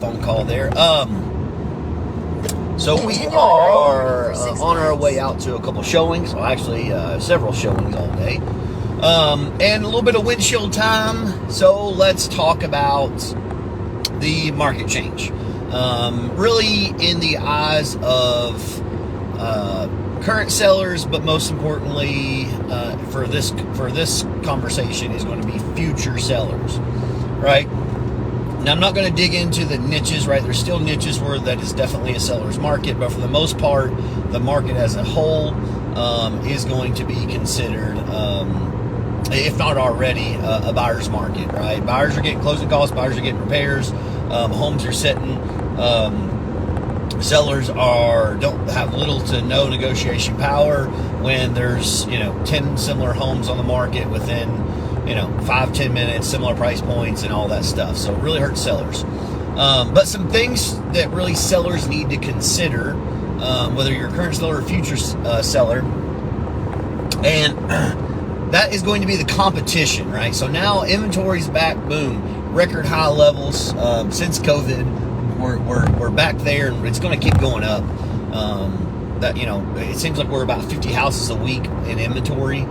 phone call there. So we are on our way out to a couple showings. Well, actually, several showings all day. And a little bit of windshield time. So let's talk about the market change. Really in the eyes of current sellers, but most importantly, for this conversation is going to be future sellers, right? Now, I'm not going to dig into the niches, right? There's still niches where that is definitely a seller's market, but for the most part, the market as a whole is going to be considered, if not already, a buyer's market, right? Buyers are getting closing costs, buyers are getting repairs, homes are sitting. Sellers don't have little to no negotiation power when there's 10 similar homes on the market within 5-10 minutes, similar price points and all that stuff. So it really hurts sellers. But some things that really sellers need to consider, whether you're a current seller or future seller, and that is going to be the competition, right? So now inventory's back, boom, record high levels since COVID. We're back there, and it's going to keep going up. It seems like we're about 50 houses a week in inventory,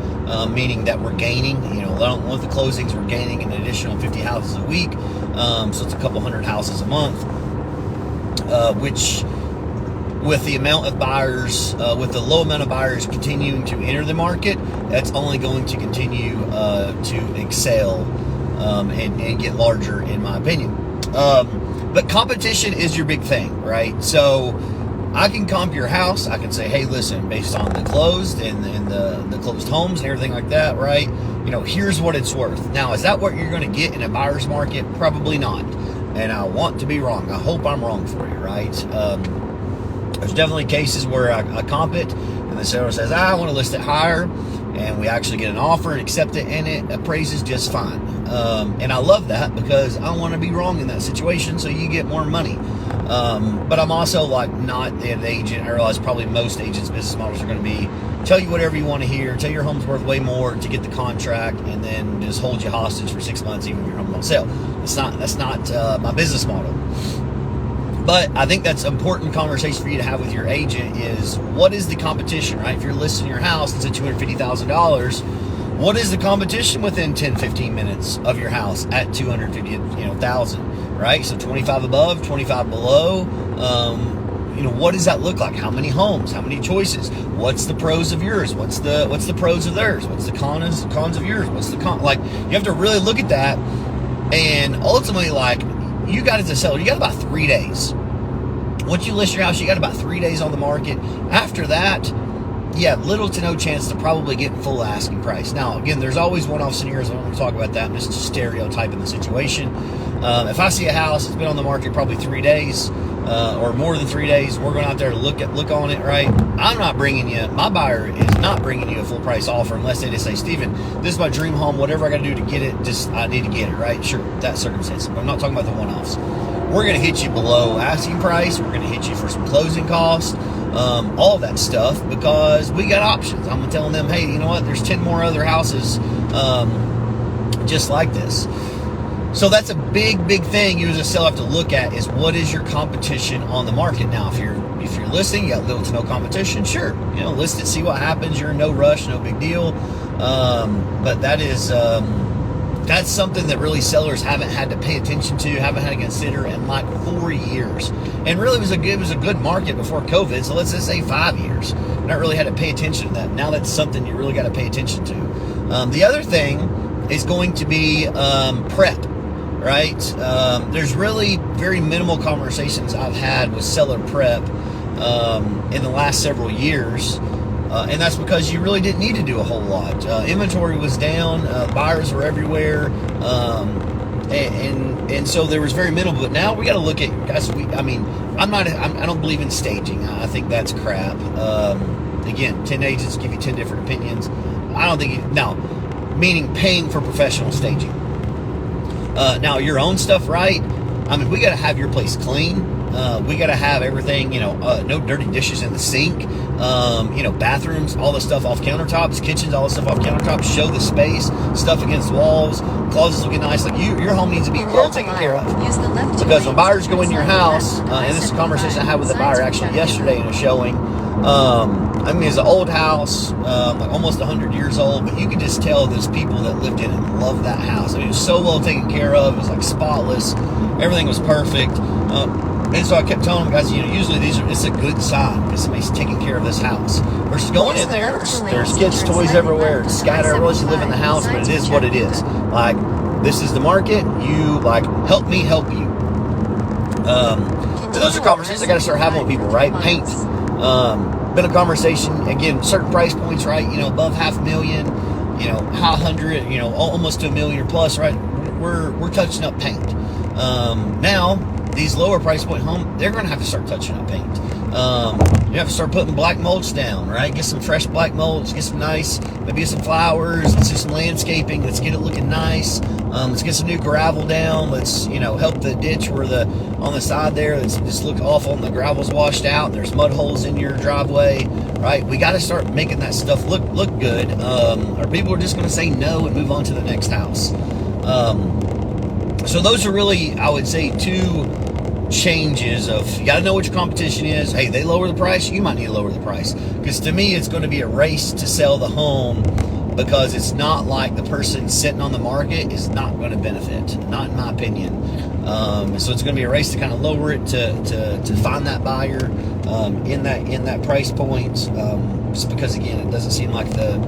meaning that we're gaining. Along with the closings, we're gaining an additional 50 houses a week. So it's a couple hundred houses a month, which, with the amount of buyers, with the low amount of buyers continuing to enter the market, that's only going to continue to excel and get larger, in my opinion. But competition is your big thing, right? So I can comp your house. I can say, hey, listen, based on the closed and the closed homes and everything like that, right? Here's what it's worth. Now, is that what you're going to get in a buyer's market? Probably not. And I want to be wrong. I hope I'm wrong for you, right? There's definitely cases where I comp it and the seller says, I want to list it higher, and we actually get an offer and accept it, and it appraises just fine. And I love that because I want to be wrong in that situation so you get more money. But I'm also not an agent. I realize probably most agents' business models are going to be tell you whatever you want to hear, tell your home's worth way more to get the contract, and then just hold you hostage for 6 months even if your home don't sell. That's not my business model. But I think that's an important conversation for you to have with your agent is, what is the competition, right? If you're listing your house, it's at $250,000. What is the competition within 10, 15 minutes of your house at $250,000, right? So 25 above, 25 below. What does that look like? How many homes? How many choices? What's the pros of yours? What's the pros of theirs? What's the cons of yours? What's the you have to really look at that, and ultimately, you got as a seller, you got about 3 days. Once you list your house, you got about 3 days on the market. After that, you have little to no chance to probably get full asking price. Now, again, there's always one-off scenarios. I don't want to talk about that. I'm just stereotyping the situation. If I see a house that's been on the market probably 3 days or more than 3 days, we're going out there to look on it, right? My buyer is not bringing you a full price offer unless they just say, Steven, this is my dream home. Whatever I got to do to get it, I need to get it, right? Sure, that circumstance. But I'm not talking about the one-offs. We're going to hit you below asking price. We're going to hit you for some closing costs. All that stuff, because we got options. I'm telling them, hey, you know what? There's 10 more other houses just like this. So that's a big thing you as a seller have to look at is, what is your competition on the market? Now, if you're listing, you got little to no competition, sure, list it, see what happens. You're in no rush, no big deal. But that is that's something that really sellers haven't had to pay attention to, haven't had to consider in 4 years. And really, it was a good market before COVID. So let's just say 5 years. Not really had to pay attention to that. Now that's something you really got to pay attention to. The other thing is going to be prep, right? There's really very minimal conversations I've had with seller prep in the last several years. And that's because you really didn't need to do a whole lot. Inventory was down, buyers were everywhere, and so there was very minimal. But now we got to look at, guys. I don't believe in staging. I think that's crap. Again, 10 agents give you 10 different opinions. I don't think meaning paying for professional staging. Now your own stuff, right? We got to have your place clean. We got to have everything, no dirty dishes in the sink. Bathrooms, all the stuff off countertops, kitchens, all the stuff off countertops. Show the space, stuff against walls, closets looking nice. Like your home needs to be well taken care of. Because when buyers go in your house, and this is a conversation I had with a buyer actually yesterday in a showing. It's an old house, like almost 100 years old, but you could just tell there's people that lived in it and loved that house. It was so well taken care of. It was like spotless. Everything was perfect. And so I kept telling them, guys, usually it's a good sign because somebody's taking care of this house. Versus going in there, there's kids' toys everywhere, it's scattered. Everyone should live in the house, but it is what it is. Like, this is the market. You, help me help you. Those are conversations I got to start having with people, right? Paint. Been a conversation, again, certain price points, right? Above $500,000, high 100, almost to $1 million or plus, right? We're touching up paint. Now, these lower price point homes, they're going to have to start touching up paint. You have to start putting black mulch down, right? Get some fresh black mulch, get some nice, maybe get some flowers, let's do some landscaping, let's get it looking nice. Let's get some new gravel down. Let's, help the ditch where on the side there, it's just look awful and the gravel's washed out and there's mud holes in your driveway, right? We got to start making that stuff look good. Or people are just going to say no and move on to the next house. So those are really, I would say, two changes of, you got to know what your competition is. Hey, they lower the price, you might need to lower the price. Because to me, it's going to be a race to sell the home, because it's not like the person sitting on the market is not going to benefit, not in my opinion. So it's going to be a race to kind of lower it to find that buyer in that price point. Just because, again, it doesn't seem like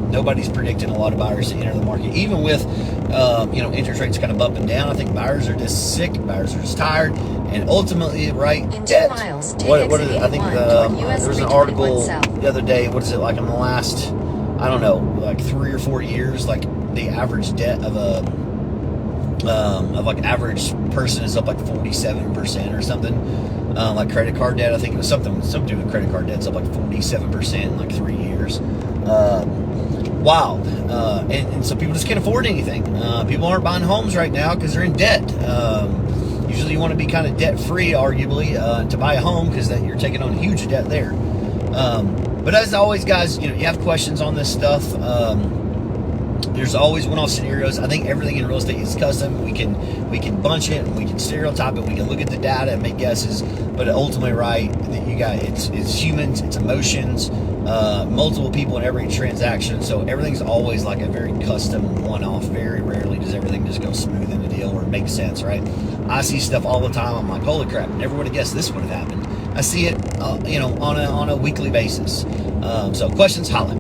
nobody's predicting a lot of buyers to enter the market, even with interest rates kind of bumping down. I think buyers are just sick, buyers are just tired, and ultimately, right? Debt. What is it? I think there was an article the other day. What is it like in the last, I don't know, like 3 or 4 years? Like the average debt of average person is up like 47% or something. Like credit card debt, I think it was something to do with credit card debt's up like 47% in like 3 years. Wild. And so people just can't afford anything. People aren't buying homes right now because they're in debt. Usually you want to be kind of debt free, arguably, to buy a home, because you're taking on huge debt there. But as always, guys, you have questions on this stuff. There's always one-off scenarios. I think everything in real estate is custom. We can bunch it, we can stereotype it, we can look at the data and make guesses. But ultimately, right, that you got it's humans, it's emotions, multiple people in every transaction. So everything's always like a very custom one-off. Very rarely does everything just go smooth in the deal or make sense, right? I see stuff all the time. I'm like, holy crap! Never would have guessed this would have happened. I see it, on a weekly basis. So questions, holla.